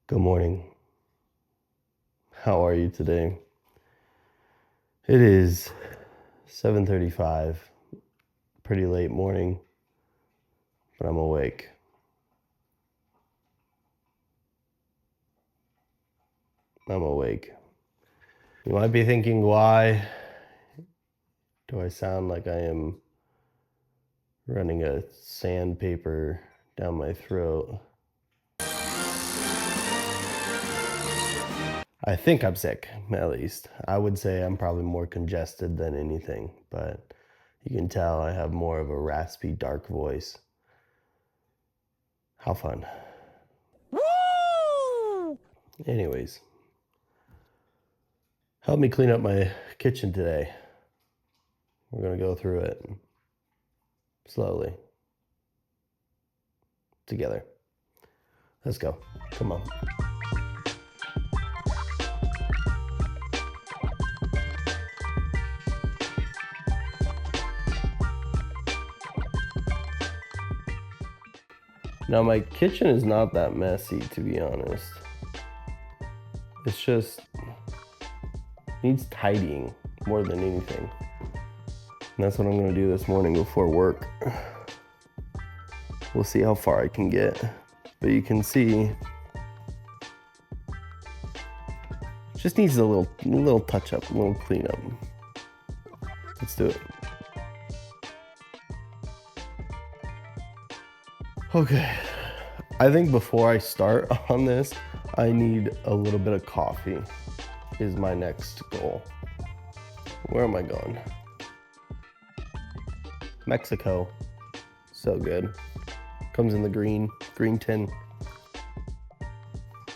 Good morning. How are you today? It is 7:35, pretty late morning, but I'm awake. I'm awake. You might be thinking, why do I sound like I am running a sandpaper down my throat? I think I'm sick, at least. I would say I'm probably more congested than anything, but you can tell I have more of a raspy, dark voice. How fun. Woo! Anyways, help me clean up my kitchen today. We're gonna go through it slowly together. Let's go. Come on. Now, my kitchen is not that messy, to be honest. It's just needs tidying more than anything. And that's what I'm gonna do this morning before work. We'll see how far I can get. But you can see, just needs a little touch up, a little cleanup. Let's do it. Okay, I think before I start on this, I need a little bit of coffee is my next goal. Where am I going? Mexico. So good. Comes in the green tin.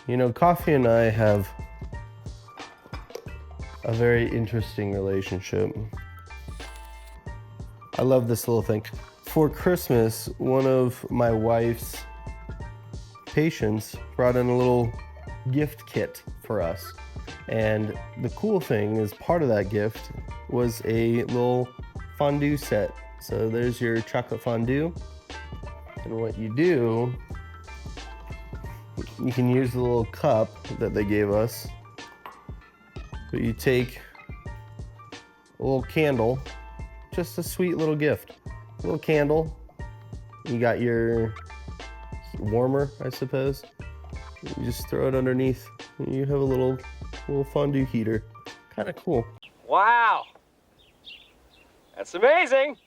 You know, coffee and I have a very interesting relationship. I love this little thing. For Christmas, one of my wife's patients brought in a little gift kit for us. And the cool thing is, part of that gift was a little fondue set. So there's your chocolate fondue. And what you do, you can use the little cup that they gave us, but you take a little candle, just a sweet little gift. A little candle. You got your warmer, I suppose. You just throw it underneath, and you have a little fondue heater. Kind of cool. Wow, that's amazing.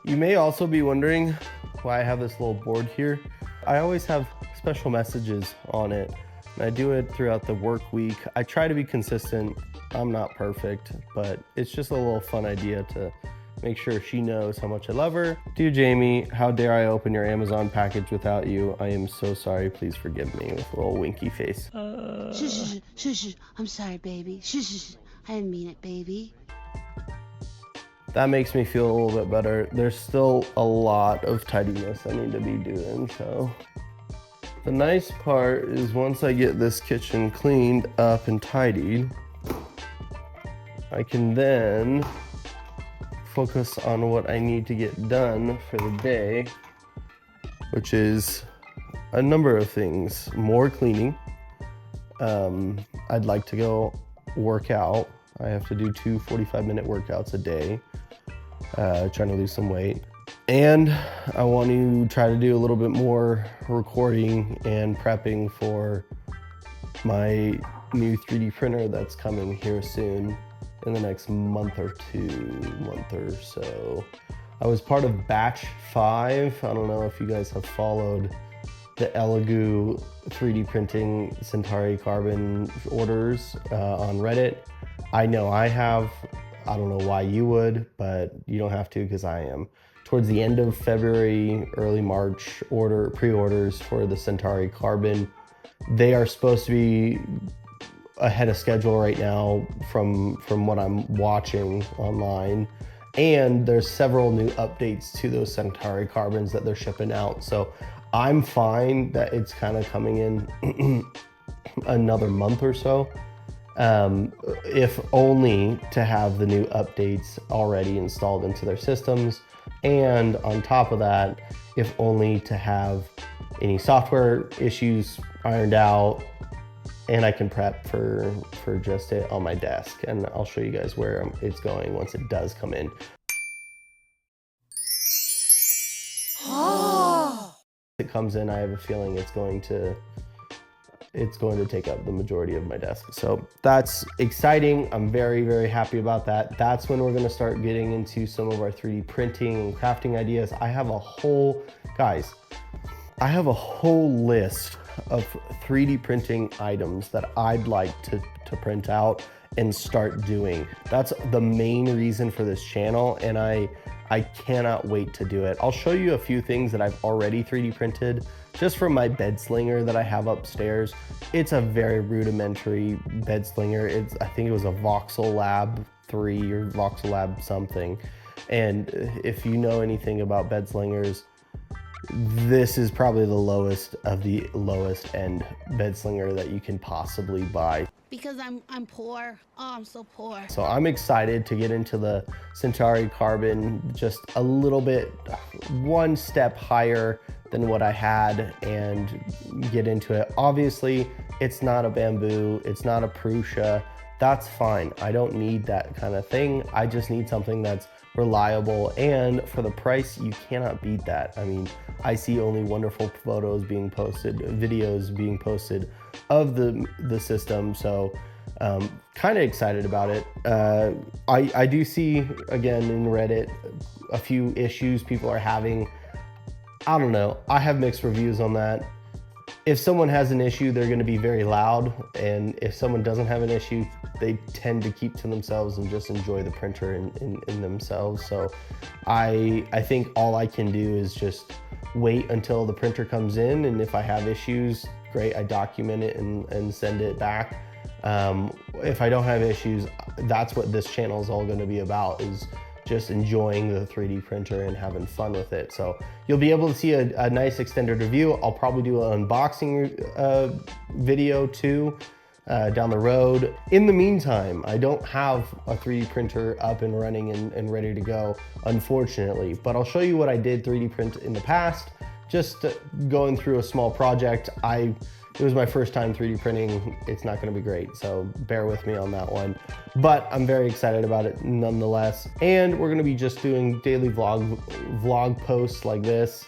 You may also be wondering why I have this little board here. I always have special messages on it, and I do it throughout the work week. I try to be consistent. I'm not perfect, but it's just a little fun idea to make sure she knows how much I love her. Dear Jamie, how dare I open your Amazon package without you? I am so sorry. Please forgive me, with a little winky face. Shush. I'm sorry, baby. Shush. I didn't mean it, baby. That makes me feel a little bit better. There's still a lot of tidiness I need to be doing, so. The nice part is, once I get this kitchen cleaned up and tidied, I can then focus on what I need to get done for the day, which is a number of things. More cleaning. I'd like to go work out. I have to do 2 45-minute workouts a day, trying to lose some weight. And I want to try to do a little bit more recording and prepping for my new 3D printer that's coming here soon, in the next month or so. I was part of batch 5. I don't know if you guys have followed the Elegoo 3D printing Centauri carbon orders on Reddit. I know I have. I don't know why you would, but you don't have to, because I am. Towards the end of February, early March, pre-orders for the Centauri carbon. They are supposed to be ahead of schedule right now from what I'm watching online. And there's several new updates to those Centauri carbons that they're shipping out. So I'm fine that it's kind of coming in another month or so. if only to have the new updates already installed into their systems. And on top of that, if only to have any software issues ironed out, and I can prep for just it on my desk. And I'll show you guys where it's going once it does come in. It comes in, I have a feeling it's going to take up the majority of my desk. So that's exciting. I'm very, very happy about that. That's when we're gonna start getting into some of our 3D printing and crafting ideas. I have a whole list of 3D printing items that I'd like to print out and start doing. That's the main reason for this channel, and I cannot wait to do it. I'll show you a few things that I've already 3D printed just from my bed slinger that I have upstairs. It's a very rudimentary bed slinger. I think it was a Voxel Lab 3 or Voxel Lab something. And if you know anything about bed slingers, this is probably the lowest of the lowest end bed slinger that you can possibly buy. Because I'm poor. Oh, I'm so poor. So I'm excited to get into the Centauri Carbon just a little bit, one step higher than what I had, and get into it. Obviously, it's not a bamboo, it's not a Prusa. That's fine. I don't need that kind of thing. I just need something that's reliable, and for the price, you cannot beat that. I mean, I see only wonderful photos being posted, videos being posted of the system, so kind of excited about it. I do see, again, in Reddit, a few issues people are having. I don't know, I have mixed reviews on that. If someone has an issue, they're gonna be very loud, and if someone doesn't have an issue, they tend to keep to themselves and just enjoy the printer in themselves. So I think all I can do is just wait until the printer comes in, and if I have issues, great, I document it and send it back. If I don't have issues, that's what this channel is all gonna be about, is just enjoying the 3D printer and having fun with it. So you'll be able to see a nice extended review. I'll probably do an unboxing video too down the road. In the meantime, I don't have a 3D printer up and running and ready to go, unfortunately, but I'll show you what I did 3D print in the past, just going through a small project. It was my first time 3D printing. It's not gonna be great, so bear with me on that one. But I'm very excited about it nonetheless. And we're gonna be just doing daily vlog posts like this,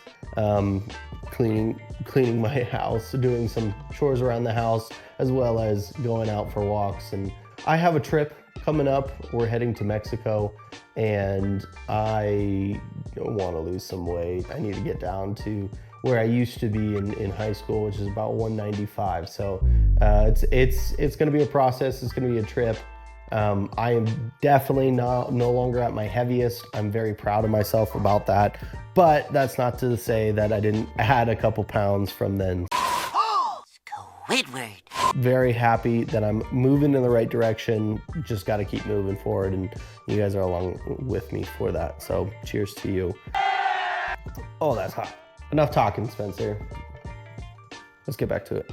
cleaning my house, doing some chores around the house, as well as going out for walks. And I have a trip coming up. We're heading to Mexico, and I want to lose some weight. I need to get down to where I used to be in high school, which is about 195. So it's gonna be a process, it's gonna be a trip. I am definitely no longer at my heaviest. I'm very proud of myself about that, but that's not to say that I didn't add a couple pounds from then. Squidward. Very happy that I'm moving in the right direction. Just gotta keep moving forward, and you guys are along with me for that. So cheers to you. Oh, that's hot. Enough talking, Spencer. Let's get back to it.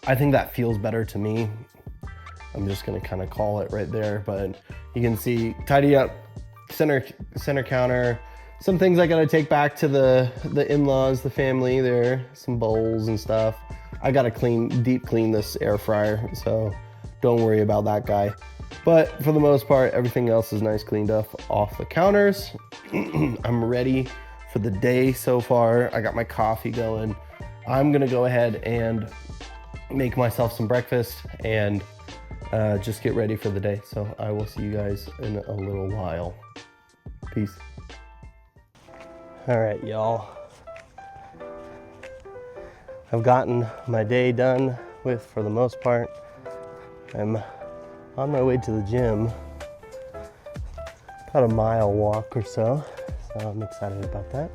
I think that feels better to me. I'm just gonna kind of call it right there, but you can see, tidy up, center counter, some things I gotta take back to the in-laws, the family there, some bowls and stuff. I gotta deep clean this air fryer, so don't worry about that guy. But for the most part, everything else is nice, cleaned up off the counters. I'm ready for the day so far. I got my coffee going. I'm gonna go ahead and make myself some breakfast and just get ready for the day. So I will see you guys in a little while. Peace. All right, y'all. I've gotten my day done with, for the most part. I'm on my way to the gym, about a mile walk or so I'm excited about that.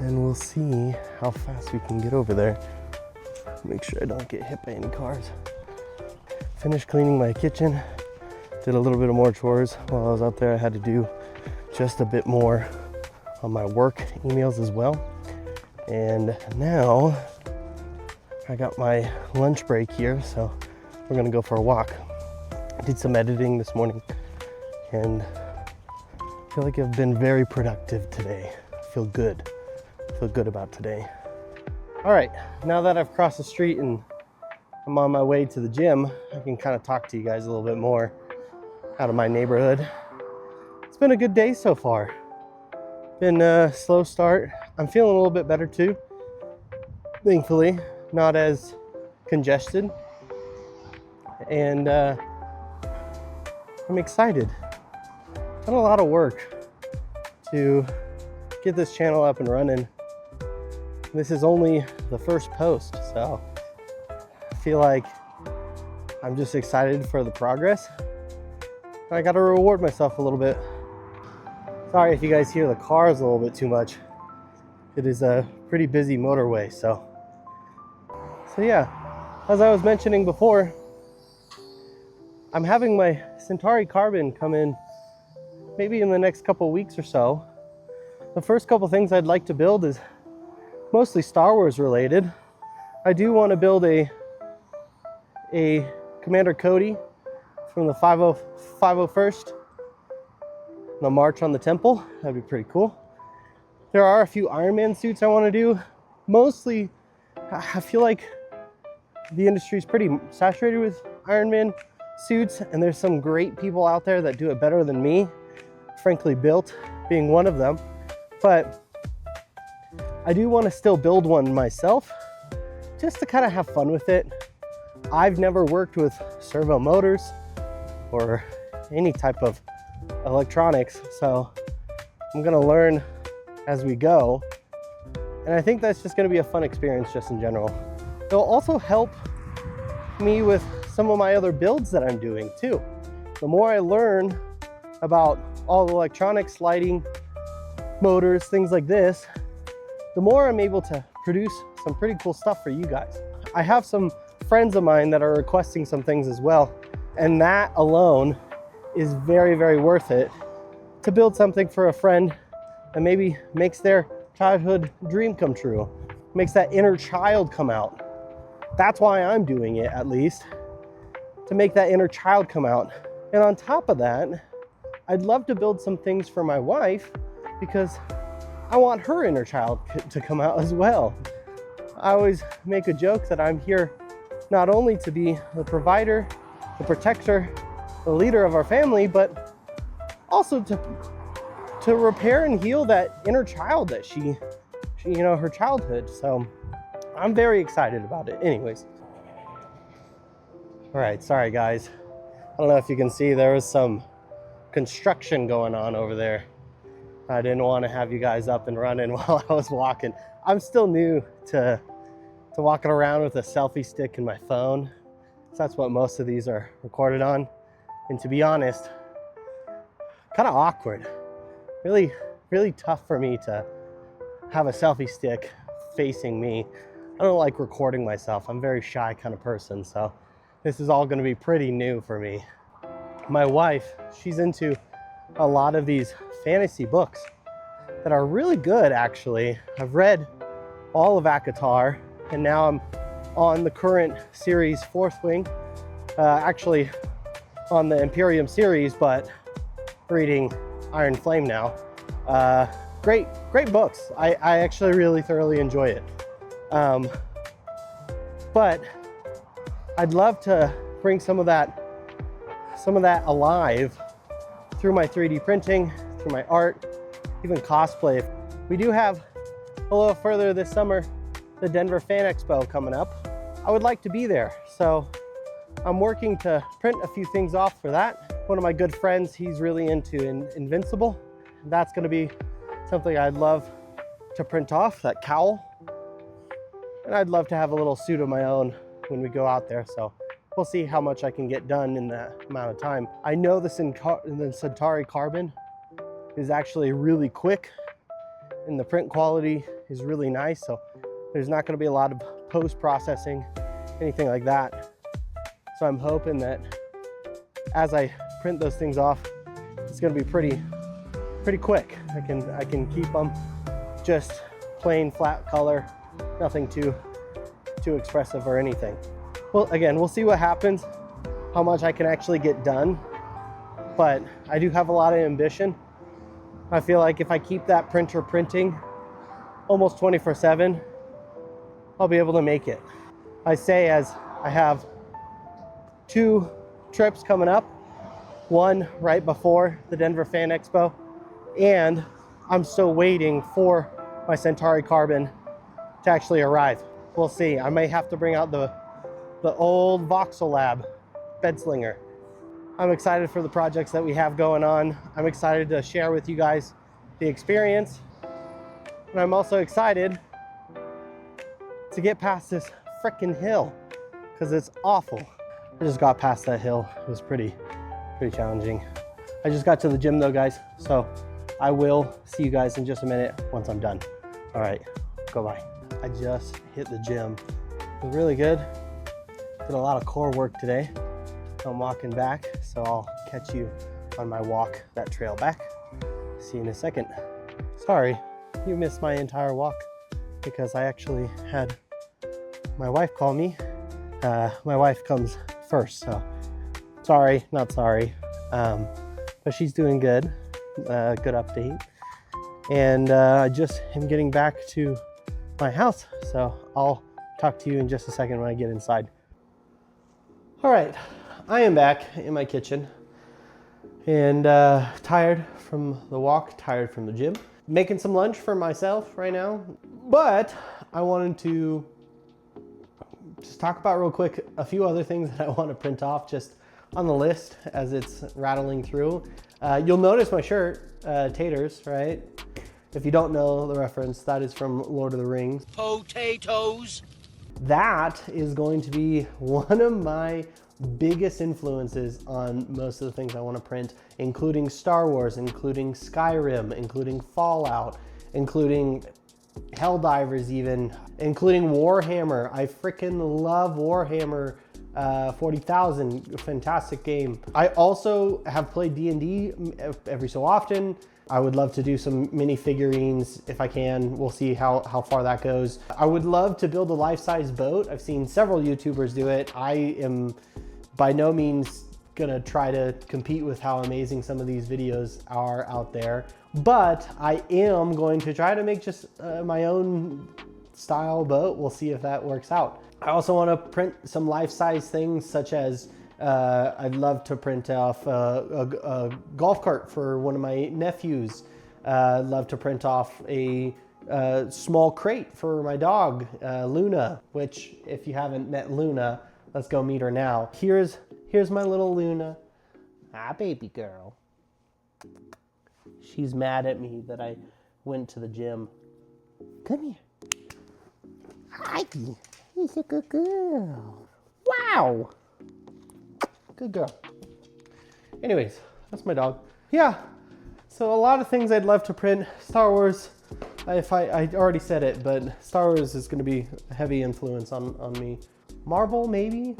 And we'll see how fast we can get over there. Make sure I don't get hit by any cars. Finished cleaning my kitchen, did a little bit of more chores while I was out there. I had to do just a bit more on my work emails as well. And now I got my lunch break here, so we're gonna go for a walk. I did some editing this morning and I feel like I've been very productive today. I feel good about today. All right, now that I've crossed the street and I'm on my way to the gym, I can kind of talk to you guys a little bit more out of my neighborhood. It's been a good day so far. Been a slow start. I'm feeling a little bit better too. Thankfully, not as congested. And I'm excited. Done a lot of work to get this channel up and running. This is only the first post, so I feel like I'm just excited for the progress. I gotta reward myself a little bit. Sorry if you guys hear the cars a little bit too much. It is a pretty busy motorway, so yeah, as I was mentioning before, I'm having my Centauri Carbon come in maybe in the next couple weeks or so. The first couple things I'd like to build is mostly Star Wars related. I do want to build a Commander Cody from the 501st, the March on the Temple. That'd be pretty cool. There are a few Iron Man suits I want to do. Mostly, I feel like the industry is pretty saturated with Iron Man suits, and there's some great people out there that do it better than me, frankly Built being one of them. But I do want to still build one myself, just to kind of have fun with it. I've never worked with servo motors or any type of electronics, so I'm gonna learn as we go. And I think that's just gonna be a fun experience just in general. It'll also help me with some of my other builds that I'm doing too. The more I learn about all the electronics, lighting, motors, things like this, the more I'm able to produce some pretty cool stuff for you guys. I have some friends of mine that are requesting some things as well, and that alone is very, very worth it to build something for a friend that maybe makes their childhood dream come true, makes that inner child come out. That's why I'm doing it, at least, to make that inner child come out. And on top of that, I'd love to build some things for my wife because I want her inner child to come out as well. I always make a joke that I'm here not only to be the provider, the protector, the leader of our family, but also to repair and heal that inner child that she you know, her childhood. So I'm very excited about it. Anyways. All right, sorry guys. I don't know if you can see, there was some construction going on over there. I didn't want to have you guys up and running while I was walking. I'm still new to walking around with a selfie stick in my phone. So that's what most of these are recorded on. And to be honest, kind of awkward. Really, really tough for me to have a selfie stick facing me. I don't like recording myself. I'm a very shy kind of person, so this is all going to be pretty new for me. My wife, she's into a lot of these fantasy books that are really good, actually. I've read all of ACOTAR, and now I'm on the current series, Fourth Wing, actually on the Imperium series, but reading Iron Flame now. Great books. I actually really thoroughly enjoy it. But I'd love to bring some of that alive through my 3D printing, through my art, even cosplay. We do have a little further this summer, the Denver Fan Expo coming up. I would like to be there, so I'm working to print a few things off for that. One of my good friends, he's really into Invincible. That's gonna be something I'd love to print off, that cowl. And I'd love to have a little suit of my own when we go out there, so we'll see how much I can get done in that amount of time. I know the Centauri Carbon is actually really quick and the print quality is really nice, so there's not going to be a lot of post-processing, anything like that. So I'm hoping that as I print those things off, it's going to be pretty quick. I can keep them just plain flat color, nothing too expressive or anything. Well, again, we'll see what happens, how much I can actually get done, but I do have a lot of ambition. I feel like if I keep that printer printing almost 24/7, I'll be able to make it. I say as I have 2 trips coming up, one right before the Denver Fan Expo, and I'm still waiting for my Centauri Carbon to actually arrive. We'll see. I may have to bring out the old Voxel Lab bed slinger. I'm excited for the projects that we have going on. I'm excited to share with you guys the experience. And I'm also excited to get past this frickin' hill because it's awful. I just got past that hill. It was pretty challenging. I just got to the gym though, guys. So I will see you guys in just a minute once I'm done. All right, goodbye. I just hit the gym. It was really good. Did a lot of core work today. I'm walking back, so I'll catch you on my walk that trail back. See you in a second. Sorry, you missed my entire walk because I actually had my wife call me. My wife comes first, so sorry, not sorry. But she's doing good. Good update. And I just am getting back to my house, so I'll talk to you in just a second when I get inside. All right, I am back in my kitchen and tired from the walk, tired from the gym. Making some lunch for myself right now, but I wanted to just talk about real quick a few other things that I want to print off just on the list as it's rattling through. You'll notice my shirt, Taters, right? If you don't know the reference, that is from Lord of the Rings. Potatoes. That is going to be one of my biggest influences on most of the things I want to print, including Star Wars, including Skyrim, including Fallout, including Helldivers even, including Warhammer. I freaking love Warhammer 40,000, fantastic game. I also have played D&D every so often. I would love to do some mini figurines if I can. We'll see how far that goes. I would love to build a life-size boat. I've seen several YouTubers do it. I am by no means gonna try to compete with how amazing some of these videos are out there, but I am going to try to make just my own style boat. We'll see if that works out. I also want to print some life-size things such as I'd love to print off a golf cart for one of my nephews. I'd love to print off a small crate for my dog, Luna, which if you haven't met Luna, let's go meet her now. Here's my little Luna. Ah, baby girl. She's mad at me that I went to the gym. Come here. Hi, you're a good girl. Wow. Good girl. Anyways, that's my dog. Yeah, so a lot of things I'd love to print. Star Wars, I already said it, but Star Wars is gonna be a heavy influence on me. Marvel, maybe?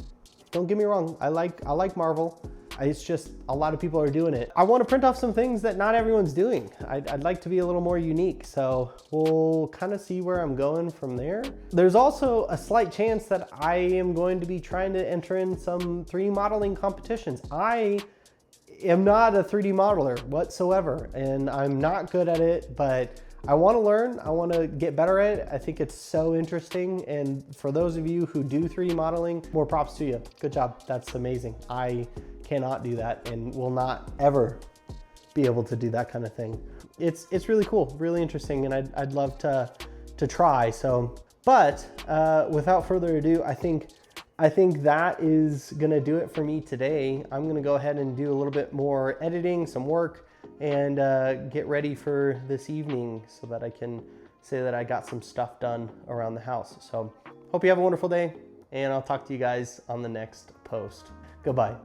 Don't get me wrong, I like Marvel. It's just a lot of people are doing it. I want to print off some things that not everyone's doing. I'd like to be a little more unique, so we'll kind of see where I'm going from there. There's also a slight chance that I am going to be trying to enter in some 3D modeling competitions. I am not a 3D modeler whatsoever, and I'm not good at it, but I want to learn. I want to get better at it. I think it's so interesting, and for those of you who do 3D modeling, more props to you. Good job. That's amazing. I cannot do that and will not ever be able to do that kind of thing. It's really cool, really interesting, and I'd love to try. So, but without further ado, I think that is gonna do it for me today. I'm gonna go ahead and do a little bit more editing, some work, and get ready for this evening so that I can say that I got some stuff done around the house. So hope you have a wonderful day, and I'll talk to you guys on the next post. Goodbye.